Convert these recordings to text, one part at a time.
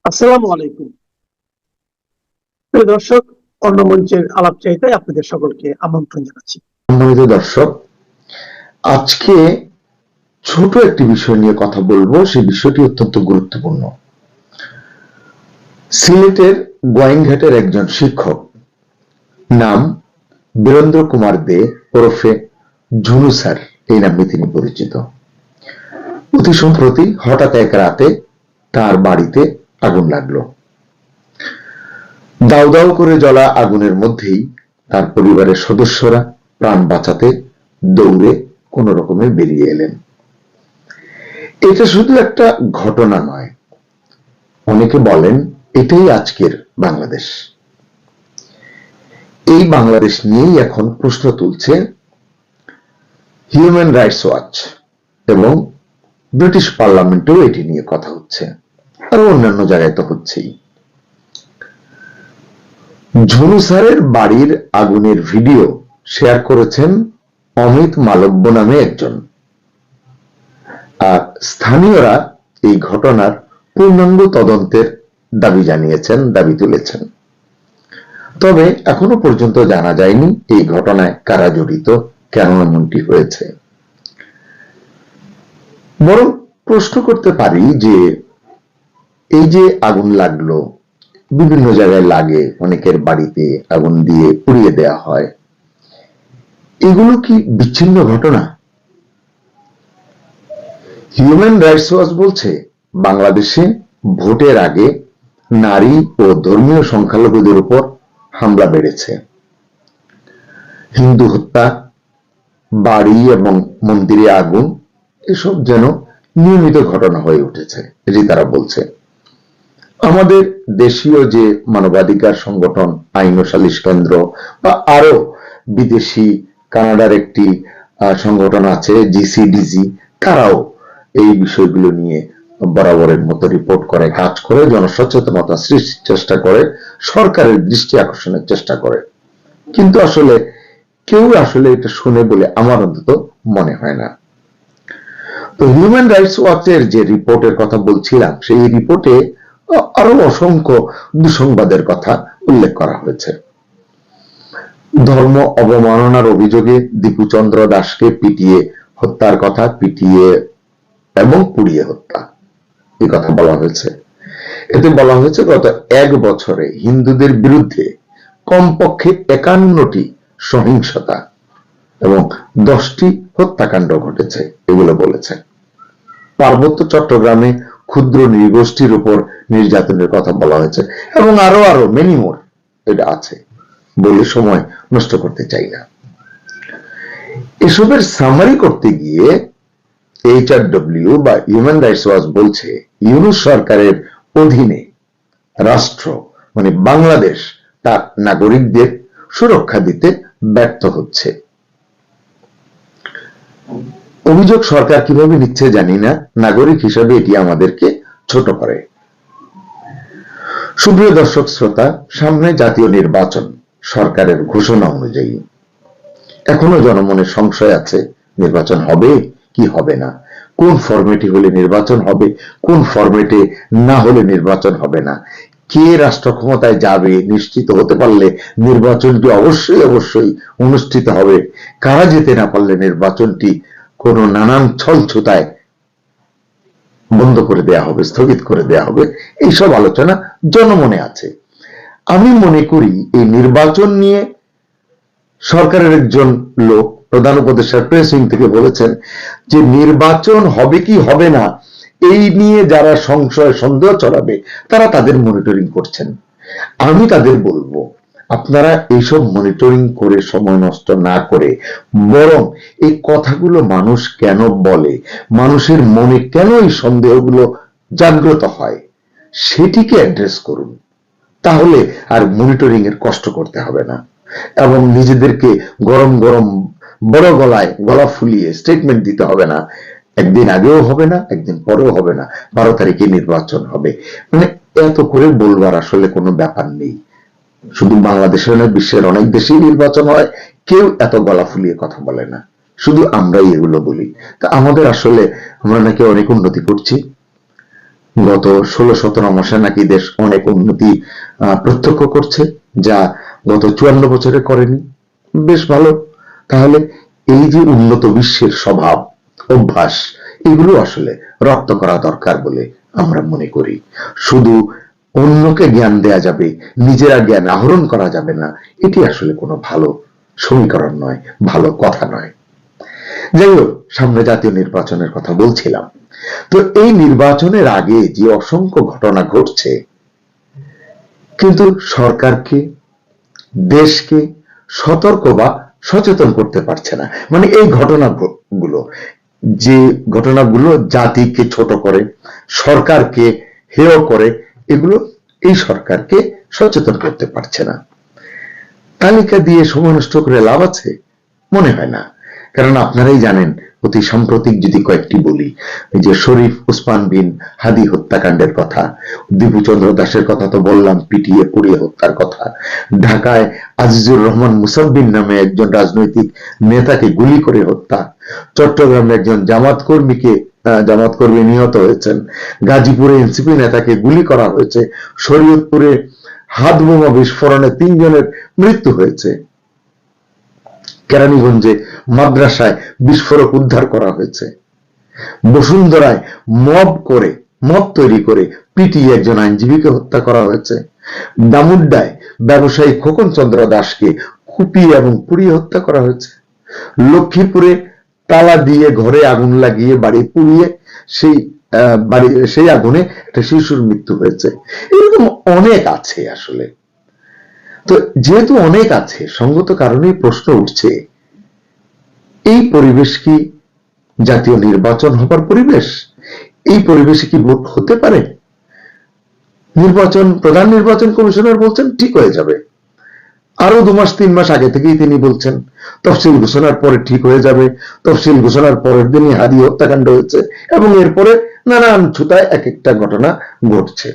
আসসালামু আলাইকুম। প্রিয় দর্শক, অন্য মঞ্চের আলাপ চাইতে আপনাদের সকলকে আমন্ত্রণ জানাচ্ছি। সম্মানিত দর্শক, আজকে ছোট একটি বিষয় নিয়ে কথা বলবো। সেই বিষয়টি অত্যন্ত গুরুত্বপূর্ণ। সিলেটের গোয়াইনঘাটের একজন শিক্ষক, নাম বীরেন্দ্র কুমার দে ওরফে ঝুনু স্যার, এই নামে তিনি পরিচিত। অতি সম্প্রতি হঠাৎ এক রাতে তার বাড়িতে আগুন লাগলো। দাউ দাউ করে জ্বলা আগুনের মধ্যেই তার পরিবারের সদস্যরা প্রাণ বাঁচাতে দৌড়ে কোন রকমে বেরিয়ে এলেন। এটা শুধু একটা ঘটনা নয়, অনেকে বলেন এটাই আজকের বাংলাদেশ। এই বাংলাদেশ নিয়েই এখন প্রশ্ন তুলছে হিউম্যান রাইটস ওয়াচ, এবং ব্রিটিশ পার্লামেন্টেও এটি নিয়ে কথা হচ্ছে, আর অন্যান্য জায়গায় তো হচ্ছেই। ঝুনু স্যারের বাড়ির আগুনের ভিডিও শেয়ার করেছেন অমিত মালব্য নামে একজন, আর স্থানীয়রা এই ঘটনার পূর্ণাঙ্গ তদন্তের দাবি জানিয়েছেন, দাবি তুলেছেন। তবে এখনো পর্যন্ত জানা যায়নি এই ঘটনায় কারা জড়িত, কেন এমনটি হয়েছে। বরং প্রশ্ন করতে পারি যে এই যে আগুন লাগলো, বিভিন্ন জায়গায় লাগে, অনেকের বাড়িতে আগুন দিয়ে পুড়িয়ে দেয়া হয়, এগুলো কি বিচ্ছিন্ন ঘটনা? হিউম্যান রাইটস ওয়াচ বলছে বাংলাদেশে ভোটের আগে নারী ও ধর্মীয় সংখ্যালঘুদের উপর হামলা বেড়েছে। হিন্দু হত্যা, বাড়ি এবং মন্দিরে আগুন, এসব যেন নিয়মিত ঘটনা হয়ে উঠেছে, এটি তারা বলছে। আমাদের দেশীয় যে মানবাধিকার সংগঠন আইন ও সালিশ কেন্দ্র বা আরো বিদেশি কানাডার একটি সংগঠন আছে জিসিডিজি, তারাও এই বিষয়গুলো নিয়ে বরাবরের মতো রিপোর্ট করে, কাজ করে, জনসচেতনতা সৃষ্টির চেষ্টা করে, সরকারের দৃষ্টি আকর্ষণের চেষ্টা করে। কিন্তু আসলে কেউ এটা শুনে বলে আমার অন্তত মনে হয় না। তো হিউম্যান রাইটস ওয়াচের যে রিপোর্টের কথা বলছিলাম, সেই রিপোর্টে আরো অসংখ্য দুঃসংবাদের কথা উল্লেখ করা হয়েছে। ধর্ম অবমাননার অভিযোগে দীপুচন্দ্র দাসকে পিটিয়ে হত্যার কথা, পিটিয়ে এবং পুড়িয়ে হত্যা, এই কথা বলা হয়েছে। এতে বলা হয়েছে গত এক বছরে হিন্দুদের বিরুদ্ধে কমপক্ষে 51টি সহিংসতা এবং 10টি হত্যাকাণ্ড ঘটেছে, এগুলো বলেছে। পার্বত্য চট্টগ্রামে ক্ষুদ্র নৃগোষ্ঠীর উপর নির্যাতনের কথা বলা হয়েছে, এবং আরো মেনি মোর, এটা আছে বলে সময় নষ্ট করতে চাই না। এসবের সামারি করতে গিয়ে এইচআরডব্লিউ বা হিউম্যান রাইটস ওয়াচ বলছে ইউনূস সরকারের অধীনে রাষ্ট্র মানে বাংলাদেশ তার নাগরিকদের সুরক্ষা দিতে ব্যর্থ হচ্ছে। অভিযোগ সরকার কিভাবে নিচ্ছে জানি না, নাগরিক হিসাবে এটি আমাদেরকে ছোট করে। সুপ্রিয় দর্শক শ্রোতা, সামনে জাতীয় নির্বাচন। সরকারের ঘোষণা অনুযায়ী এখনো জনমনের সংশয় আছে, নির্বাচন হবে কি হবে না, কোন ফরম্যাটে হলে নির্বাচন হবে, কোন ফরম্যাটে না হলে নির্বাচন হবে না, কে রাষ্ট্র ক্ষমতায় যাবে নিশ্চিত হতে পারলে নির্বাচনটি অবশ্যই অনুষ্ঠিত হবে, কারা যেতে না পারলে নির্বাচনটি কোন নানান ছলছুতায় বন্ধ করে দেয়া হবে, স্থগিত করে দেয়া হবে, এইসব আলোচনা জনমনে আছে। আমি মনে করি এই নির্বাচন নিয়ে সরকারের একজন লোক প্রধান উপদেষ্টা প্রেস উইং থেকে বলেছেন যে নির্বাচন হবে কি হবে না এই নিয়ে যারা সংশয় সন্দেহ ছড়াবে তারা তাদের মনিটরিং করছেন। আমি তাদের বলবো, আপনারা এইসব মনিটরিং করে সময় নষ্ট না করে বরং এই কথাগুলো মানুষ কেন বলে, মানুষের মনে কেন এই সন্দেহগুলো জাগ্রত হয়, সেটিকে অ্যাড্রেস করুন। তাহলে আর মনিটরিং এর কষ্ট করতে হবে না, এবং নিজেদেরকে গরম বড় গলায় গলা ফুলিয়ে স্টেটমেন্ট দিতে হবে না। একদিন আগেও হবে না, একদিন পরেও হবে না, 12 তারিখে নির্বাচন হবে, মানে এত করে বলবার আসলে কোনো ব্যাপার নেই। শুধু বাংলাদেশে নয়, বিশ্বের অনেক দেশেই নির্বাচন হয়, কেউ এত গলা ফুলিয়ে কথা বলে না, শুধু আমরাই এগুলো বলি। তা আমাদের আসলে আমরা নাকি অনেক উন্নতি করছি, গত 16-17 মাসে নাকি দেশ অনেক উন্নতি প্রত্যক্ষ করছে, যা গত 54 বছরে করেনি। বেশ ভালো। তাহলে এই যে উন্নত বিশ্বের স্বভাব অভ্যাস, এগুলো আসলে রপ্ত করা দরকার বলে আমরা মনে করি। শুধু অন্যকে জ্ঞান দেয়া যাবে, নিজেরা জ্ঞান আহরণ করা যাবে না, এটি আসলে কোনো ভালো সমীকরণ নয়, ভালো কথা নয়। যাই হোক, সামনে জাতীয় নির্বাচনের কথা বলছিলাম। তো এই নির্বাচনের আগে যে অসংখ্য ঘটনা ঘটছে, কিন্তু সরকারকে, দেশকে সতর্ক বা সচেতন করতে পারছে না। মানে এই ঘটনাগুলো, যে ঘটনাগুলো জাতিকে ছোট করে, সরকারকে হেয় করে, এগুলো এই সরকারকে সচেতন করতে পারছে না। তালিকা দিয়ে সময় নষ্ট করে লাভ আছে? মনে হয় না। কারণ আপনারাই জানেন, অতি সাম্প্রতিক যদি কয়েকটি বলি, এই যে শরীফ ওসমান বিন হাদি হত্যাকাণ্ডের কথা, দীপুচন্দ্র দাসের কথা তো বললাম, পিটিয়ে পুড়িয়ে হত্যার কথা, ঢাকায় আজিজুর রহমান মুসাব্বির নামে একজন রাজনৈতিক নেতাকে গুলি করে হত্যা, চট্টগ্রামে একজন জামাত কর্মী নিহত হয়েছেন, গাজীপুরে এনসিপি নেতাকে গুলি করা হয়েছে, শরীয়তপুরে হাত বোমা বিস্ফোরণে 3 জনের মৃত্যু হয়েছে, কেরানীগঞ্জে মাদ্রাসায় বিস্ফোরক উদ্ধার করা হয়েছে, বসুন্ধরায় মব তৈরি করে পিটিয়ে একজন আইনজীবীকে হত্যা করা হয়েছে, দামুড্ডায় ব্যবসায়ী খোকন চন্দ্র দাসকে কুপিয়ে এবং পুড়িয়ে হত্যা করা হয়েছে, লক্ষ্মীপুরে তালা দিয়ে ঘরে আগুন লাগিয়ে বাড়ি পুড়িয়ে সেই আগুনে একটা শিশুর মৃত্যু হয়েছে। এরকম অনেক আছে আসলে। তো যেহেতু অনেক আছে, সঙ্গত কারণেই প্রশ্ন উঠছে, এই পরিবেশ কি জাতীয় নির্বাচন হবার পরিবেশ? এই পরিবেশে কি ভোট হতে পারে? প্রধান নির্বাচন কমিশনার বলছেন ঠিক হয়ে যাবে। আরো 2 মাস 3 মাস আগে থেকেই তিনি বলছেন তফসিল ঘোষণার পরে ঠিক হয়ে যাবে। তফসিল ঘোষণার পরের দিনই হাদি হত্যাকাণ্ড হয়েছে এবং এরপরে নানান ছুতায় এক একটা ঘটনা ঘটছে।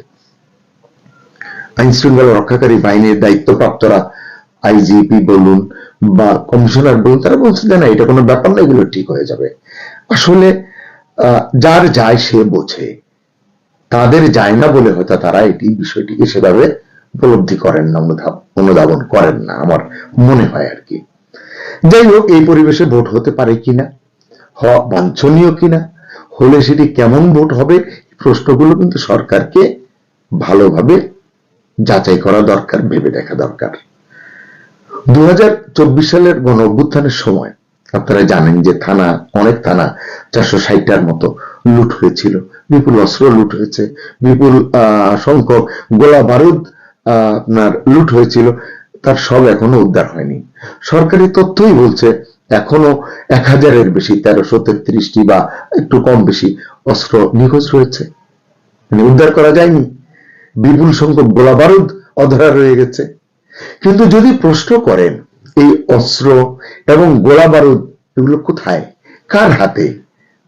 আইন শৃঙ্খলা রক্ষাকারী বাহিনীর দায়িত্বপ্রাপ্তরা, আইজিপি বলুন বা কমিশনার বলুন, তারা বলছে যে না, এটা কোনো ব্যাপার না, এগুলো ঠিক হয়ে যাবে। আসলে যার যায় সে বোঝে, তাদের যায় না বলে হয়তো তারা বিষয়টিকে সেভাবে উপলব্ধি করেন না, অনুধাবন করেন না, আমার মনে হয় আর কি। যাই হোক, এই পরিবেশে ভোট হতে পারে কিনা, হওয়া বাঞ্ছনীয় কিনা, হলে সেটি কেমন ভোট হবে, প্রশ্নগুলো কিন্তু সরকারকে ভালোভাবে যাচাই করা দরকার, ভেবে দেখা দরকার। 2024 সালের গণ অভ্যুত্থানের সময় আপনারা জানেন যে অনেক থানা 460টার মতো লুট হয়েছিল, বিপুল অস্ত্র লুট হয়েছে, বিপুল সংখ্যক গোলা বারুদ আপনার লুট হয়েছিল, তার সব এখনো উদ্ধার হয়নি। সরকারি তথ্যই বলছে এখনো 1000-এর বেশি, 1333টি বা একটু কম বেশি অস্ত্র নিখোঁজ রয়েছে, মানে উদ্ধার করা যায়নি। বিপুল সংখ্যক গোলা বারুদ অধরা রয়ে গেছে। কিন্তু যদি প্রশ্ন করেন এই অস্ত্র এবং গোলা বারুদ এগুলো কোথায়, কার হাতে,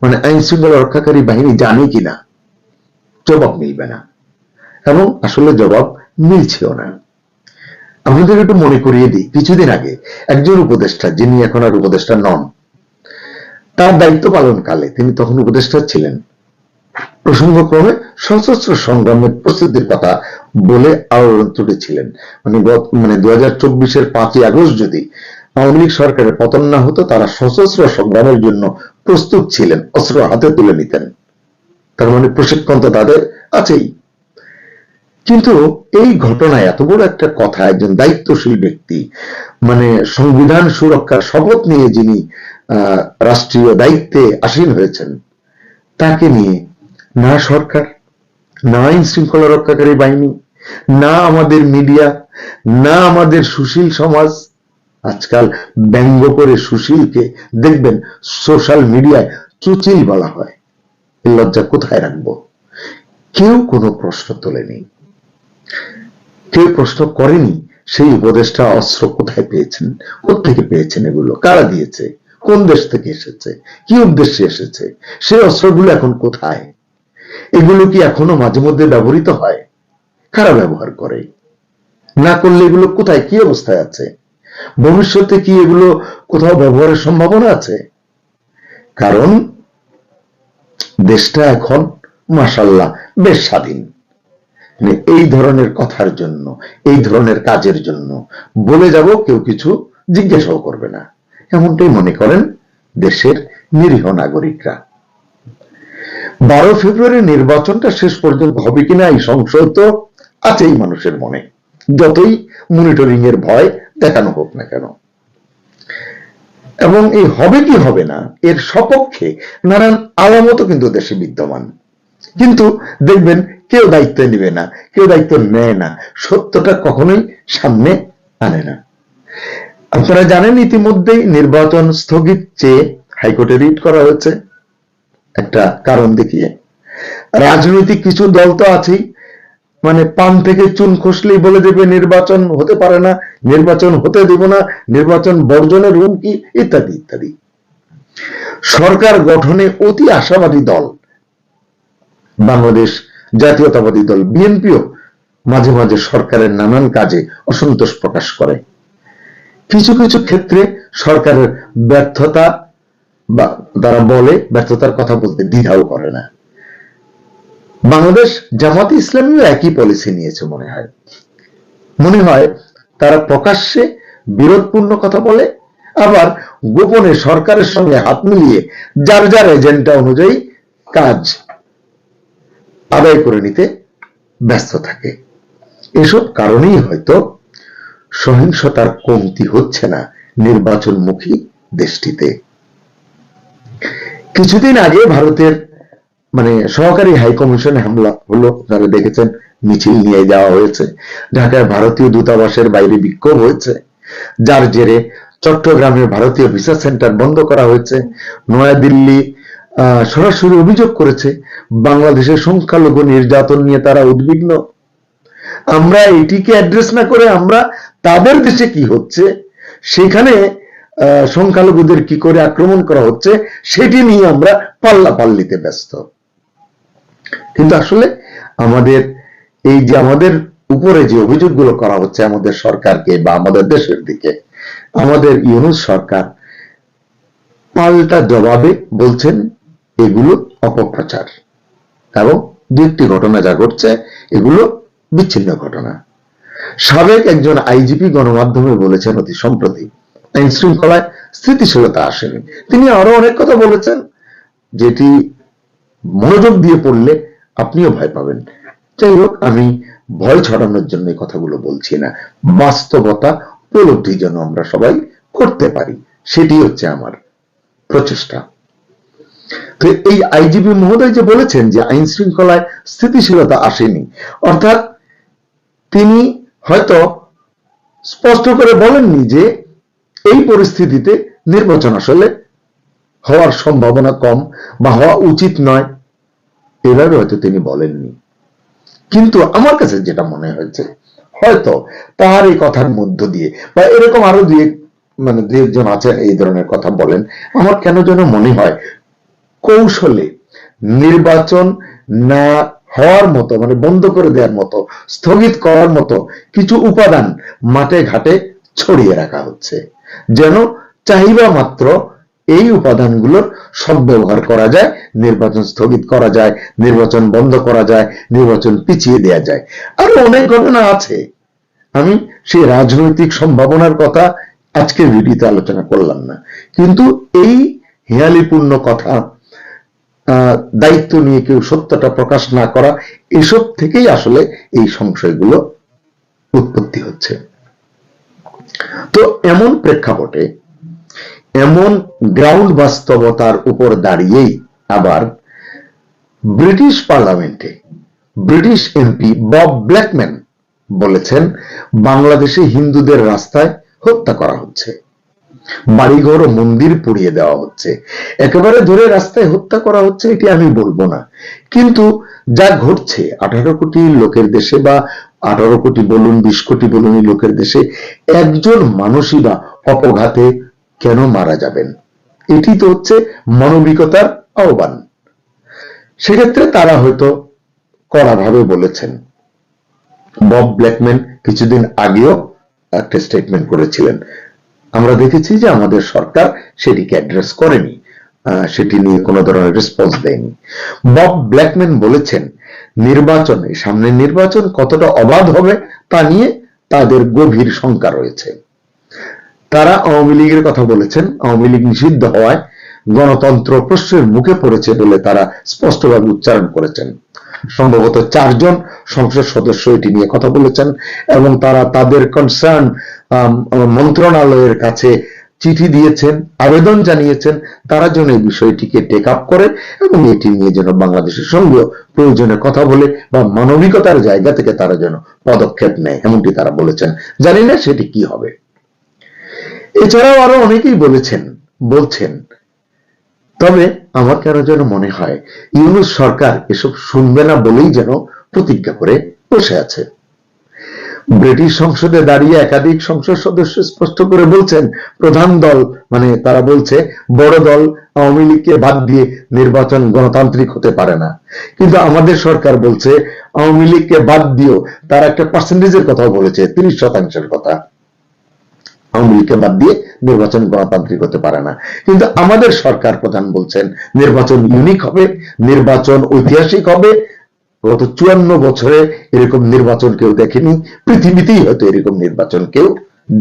মানে আইন শৃঙ্খলা রক্ষাকারী বাহিনী জানে কিনা, জবাব মিলবে না, এবং আসলে জবাব মিলছেও না। আপনাদের একটু মনে করিয়ে দিই, কিছুদিন আগে একজন উপদেষ্টা, যিনি এখন আর উপদেষ্টা নন, তার দায়িত্ব পালনকালে, তিনি তখন উপদেষ্টা ছিলেন, প্রসঙ্গক্রমে সশস্ত্র সংগ্রামের প্রস্তুতির কথা বলে আলোড়ন তুলেছিলেন। মানে 2024-এর 5ই আগস্ট যদি আওয়ামী লীগ সরকারের পতন না হতো, তারা সশস্ত্র সংগ্রামের জন্য প্রস্তুত ছিলেন, অস্ত্র হাতে তুলে নিতেন। তার মানে প্রশিক্ষণ তো তাদের আছেই। কিন্তু এই ঘটনায় এত বড় একটা কথা, একজন দায়িত্বশীল ব্যক্তি, মানে সংবিধান সুরক্ষার শপথ নিয়ে যিনি রাষ্ট্রীয় দায়িত্বে আসীন হয়েছেন, তাকে নিয়ে না সরকার, না আইন শৃঙ্খলা রক্ষাকারী বাহিনী, না আমাদের মিডিয়া, না আমাদের সুশীল সমাজ, আজকাল ব্যঙ্গ করে সুশীলকে দেখবেন সোশ্যাল মিডিয়ায় চুচিল বলা হয়, লজ্জা কোথায় রাখবো? কেউ কোনো প্রশ্ন তোলেনি, কেউ প্রশ্ন করেনি সেই উপদেষ্টা অস্ত্র কোথায় পেয়েছেন, কোত্থেকে পেয়েছেন, এগুলো কারা দিয়েছে, কোন দেশ থেকে এসেছে, কি উদ্দেশ্যে এসেছে, সেই অস্ত্রগুলো এখন কোথায়, এগুলো কি এখনো মাঝে মধ্যে ব্যবহৃত হয়, কারা ব্যবহার করে, না করলে এগুলো কোথায়, কি অবস্থায় আছে, ভবিষ্যতে কি এগুলো কোথাও ব্যবহারের সম্ভাবনা আছে? কারণ দেশটা এখন মাশাআল্লাহ বেশ স্বাধীন। মানে এই ধরনের কথার জন্য, এই ধরনের কাজের জন্য বলে যাব, কেউ কিছু জিজ্ঞাসাও করবে না, এমনটাই মনে করেন দেশের নিরীহ নাগরিকরা। 12 ফেব্রুয়ারি নির্বাচনটা শেষ পর্যন্ত হবে কিনা এই সংশয় তো আছেই মানুষের মনে, যতই মনিটরিং এর ভয় দেখানো হোক না কেন। এবং এই হবে কি হবে না এর সপক্ষে নানান আলামতও কিন্তু দেশে বিদ্যমান, কিন্তু দেখবেন কেউ দায়িত্ব নেবে না, কেউ দায়িত্ব নেয় না, সত্যটা কখনোই সামনে আনে না। আপনারা জানেন ইতিমধ্যেই নির্বাচন স্থগিত চেয়ে হাইকোর্টে রিট করা হয়েছে একটা কারণ দেখিয়ে। রাজনৈতিক কিছু দল তো আছেই, মানে পান থেকে চুন খসলেই বলে দেবে নির্বাচন হতে পারে না, নির্বাচন হতে দেব না, নির্বাচন বর্জনের হুমকি ইত্যাদি ইত্যাদি। সরকার গঠনে অতি আশাবাদী দল বাংলাদেশ জাতীয়তাবাদী দল বিএনপিও মাঝে মাঝে সরকারের নানান কাজে অসন্তোষ প্রকাশ করে। কিছু কিছু ক্ষেত্রে সরকারের ব্যর্থতা বা তারা বলে ব্যর্থতার কথা বলতে দ্বিধাও করে না। বাংলাদেশ জামাতে ইসলামীও একই পলিসি নিয়েছে মনে হয় তারা প্রকাশ্যে বিরোধপূর্ণ কথা বলে, আবার গোপনে সরকারের সঙ্গে হাত মিলিয়ে যার যার এজেন্ডা অনুযায়ী কাজ আদায় করে নিতে ব্যস্ত থাকে। এসব কারণেই হয়তো সহিংসতার কমতি হচ্ছে না নির্বাচনমুখী দেশটিতে। কিছুদিন আগে ভারতের সহকারী হাই কমিশনে হামলা হলো, আপনারা দেখেছেন, মিছিল নিয়ে যাওয়া হয়েছে, ঢাকায় ভারতীয় দূতাবাসের বাইরে বিক্ষোভ হয়েছে, যার জেরে চট্টগ্রামে ভারতীয় ভিসা সেন্টার বন্ধ করা হয়েছে। নয়াদিল্লি সরাসরি অভিযোগ করেছে বাংলাদেশের সংখ্যালঘু নির্যাতন নিয়ে তারা উদ্বিগ্ন। আমরা এটিকে অ্যাড্রেস না করে আমরা তাদের দেশে কি হচ্ছে, সেখানে সংখ্যালঘুদের কি করে আক্রমণ করা হচ্ছে সেটি নিয়ে আমরা পাল্লাপাল্লিতে ব্যস্ত। কিন্তু আসলে আমাদের এই যে আমাদের উপরে যে অভিযোগগুলো করা হচ্ছে আমাদের সরকারকে বা আমাদের দেশের দিকে, আমাদের ইউনূস সরকার পাল্টা জবাবে বলছেন এগুলো অপপ্রচার, এবং দু একটি ঘটনা যা ঘটছে এগুলো বিচ্ছিন্ন ঘটনা। সাবেক একজন আইজিপি গণমাধ্যমে বলেছেন অতি সম্প্রতি আইন শৃঙ্খলায় স্থিতিশীলতা আসেনি। তিনি আরো অনেক কথা বলেছেন যেটি মনোযোগ দিয়ে পড়লে আপনিও ভয় পাবেন। যাই হোক, আমি ভয় ছড়ানোর জন্য এই কথাগুলো বলছি না, বাস্তবতা উপলব্ধি যেন আমরা সবাই করতে পারি, সেটি হচ্ছে আমার প্রচেষ্টা। তো এই আইজিপি মহোদয় যে বলেছেন যে আইন শৃঙ্খলায় স্থিতিশীলতা আসেনি, অর্থাৎ তিনি হয়তো স্পষ্ট করে বলেননি যে এই পরিস্থিতিতে নির্বাচন আসলে হওয়ার সম্ভাবনা কম বা হওয়া উচিত নয়, এভাবে হয়তো তিনি বলেননি। কিন্তু আমার কাছে যেটা মনে হয়েছে, হয়তো তার এই কথার মধ্য দিয়ে বা এরকম আরো দুই একজন আছেন এই ধরনের কথা বলেন, আমার কেন যেন মনে হয় কৌশলে নির্বাচন না হওয়ার মতো, বন্ধ করে দেওয়ার মতো, স্থগিত করার মতো কিছু উপাদান মাঠে ঘাটে ছড়িয়ে রাখা হচ্ছে, যেন চাহিদা মাত্র এই উপাদানগুলোর সদ্ব্যবহার করা যায়, নির্বাচন স্থগিত করা যায়, নির্বাচন বন্ধ করা যায়, নির্বাচন পিছিয়ে দেওয়া যায়। আরো অনেক ঘটনা আছে, আমি সেই রাজনৈতিক সম্ভাবনার কথা আজকের ভিডিওতে আলোচনা করলাম না, কিন্তু এই হেয়ালিপূর্ণ কথা, দায়িত্ব নিয়ে কেউ সত্যটা প্রকাশ না করা, এসব থেকেই আসলে এই সংশয়গুলো উৎপত্তি হচ্ছে। তো এমন প্রেক্ষাপটে, এমন গ্রাউন্ড বাস্তবতার উপর দাঁড়িয়েই আবার ব্রিটিশ পার্লামেন্টে ব্রিটিশ এমপি বব ব্ল্যাকম্যান বলেছেন বাংলাদেশে হিন্দুদের রাস্তায় হত্যা করা হচ্ছে, বাড়িঘর ও মন্দির পুড়িয়ে দেওয়া হচ্ছে, একেবারে ধরে রাস্তায় হত্যা করা হচ্ছে এটি আমি বলবো না, কিন্তু যা ঘটছে 18 কোটি লোকের দেশে বা 18 কোটি বলুন 20 কোটি বলুন লোকের দেশে একজন মানুষই বা অপঘাতে কেন মারা যাবেন, এটি তো হচ্ছে মানবিকতার আহ্বান। সেক্ষেত্রে তারা হয়তো কড়াভাবে বলেছেন। বব ব্ল্যাকম্যান কিছুদিন আগেও একটা স্টেটমেন্ট করেছিলেন, আমরা দেখেছি যে আমাদের সরকার সেটিকে অ্যাড্রেস করেনি, সেটি নিয়ে কোনো ধরনের রেসপন্স দেয়নি। বব ব্ল্যাকম্যান বলেছেন নির্বাচনে, সামনের নির্বাচন কতটা অবাধ হবে তা নিয়ে তাদের গভীর শঙ্কা রয়েছে। তারা আওয়ামী লীগের কথা বলেছেন, আওয়ামী লীগ নিষিদ্ধ হওয়ায় গণতন্ত্র প্রশ্নের মুখে পড়েছে বলে তারা স্পষ্টভাবে উচ্চারণ করেছেন। সম্ভবত 4 জন সংসদ সদস্য এটি নিয়ে কথা বলেছেন এবং তারা তাদের কনসার্ন মন্ত্রণালয়ের কাছে চিঠি দিয়েছেন, আবেদন জানিয়েছেন তারা যেন এই বিষয়টিকে টেক আপ করে এবং এটি নিয়ে যেন বাংলাদেশের সঙ্গে প্রয়োজনে কথা বলে বা মানবিকতার জায়গা থেকে তারা যেন পদক্ষেপ নেয়, এমনটি তারা বলেছেন। জানি না সেটি কি হবে। এছাড়াও আরো অনেকেই বলছেন। তবে আমার কেন যেন মনে হয় ইউনূস সরকার এসব শুনবে না বলেই যেন প্রতিজ্ঞা করে বসে আছে। ব্রিটিশ সংসদে দাঁড়িয়ে একাধিক সংসদ সদস্য স্পষ্ট করে বলছেন প্রধান দল, মানে তারা বলছে বড় দল আওয়ামী লীগকে বাদ দিয়ে নির্বাচন গণতান্ত্রিক হতে পারে না। কিন্তু আমাদের সরকার বলছে আওয়ামী লীগকে বাদ দিও, তারা একটা পার্সেন্টেজের কথা বলেছে, 30% কথা, আওয়ামী লীগকে বাদ দিয়ে নির্বাচন গণতান্ত্রিক হতে পারে না। কিন্তু আমাদের সরকার প্রধান বলছেন নির্বাচন ইউনিক হবে, নির্বাচন ঐতিহাসিক হবে, গত 54 বছরে এরকম নির্বাচন কেউ দেখেনি, পৃথিবীতেই হয়তো এরকম নির্বাচন কেউ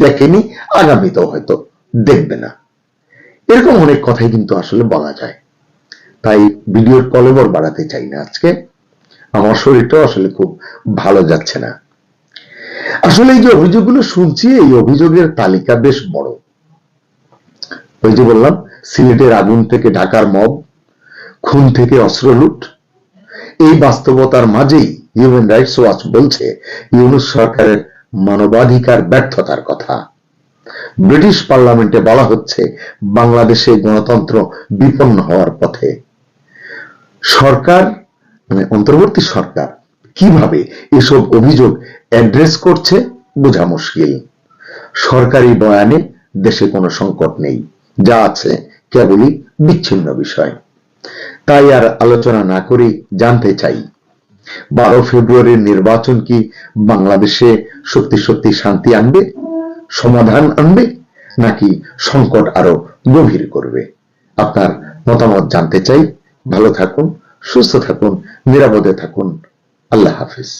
দেখেনি, আগামীতেও হয়তো দেখবে না। এরকম অনেক কথাই কিন্তু আসলে বলা যায়। তাই ভিডিওর কলেবর বাড়াতে চাই না আজকে, আমার শরীরটাও আসলে খুব ভালো যাচ্ছে না। আসলে এই যে অভিযোগগুলো শুনছি, এই অভিযোগের তালিকা বেশ বড়। ওই যে বললাম সিলেটের আগুন থেকে ঢাকার মব, খুন থেকে অস্ত্র লুট, এই বাস্তবতার মাঝেই হিউম্যান রাইটস ওয়াচ বলছে ইউনূস সরকারের মানবাধিকার ব্যর্থতার কথা। ব্রিটিশ পার্লামেন্টে বলা হচ্ছে বাংলাদেশে গণতন্ত্র বিপন্ন হওয়ার পথে। সরকার, মানে অন্তর্বর্তী সরকার কিভাবে এসব অভিযোগ অ্যাড্রেস করছে বোঝা মুশকিল। সরকারি বয়ানে দেশে কোনো সংকট নেই, যা আছে কেবলই বিচ্ছিন্ন বিষয়। তাই আর আলোচনা না করে জানতে চাই 12 ফেব্রুয়ারির নির্বাচন কি বাংলাদেশে সত্যি সত্যি শান্তি আনবে, সমাধান আনবে, নাকি সংকট আরো গভীর করবে? আপনার মতামত জানতে চাই। ভালো থাকুন, সুস্থ থাকুন, নিরাপদে থাকুন। আল্লাহ হাফিজ।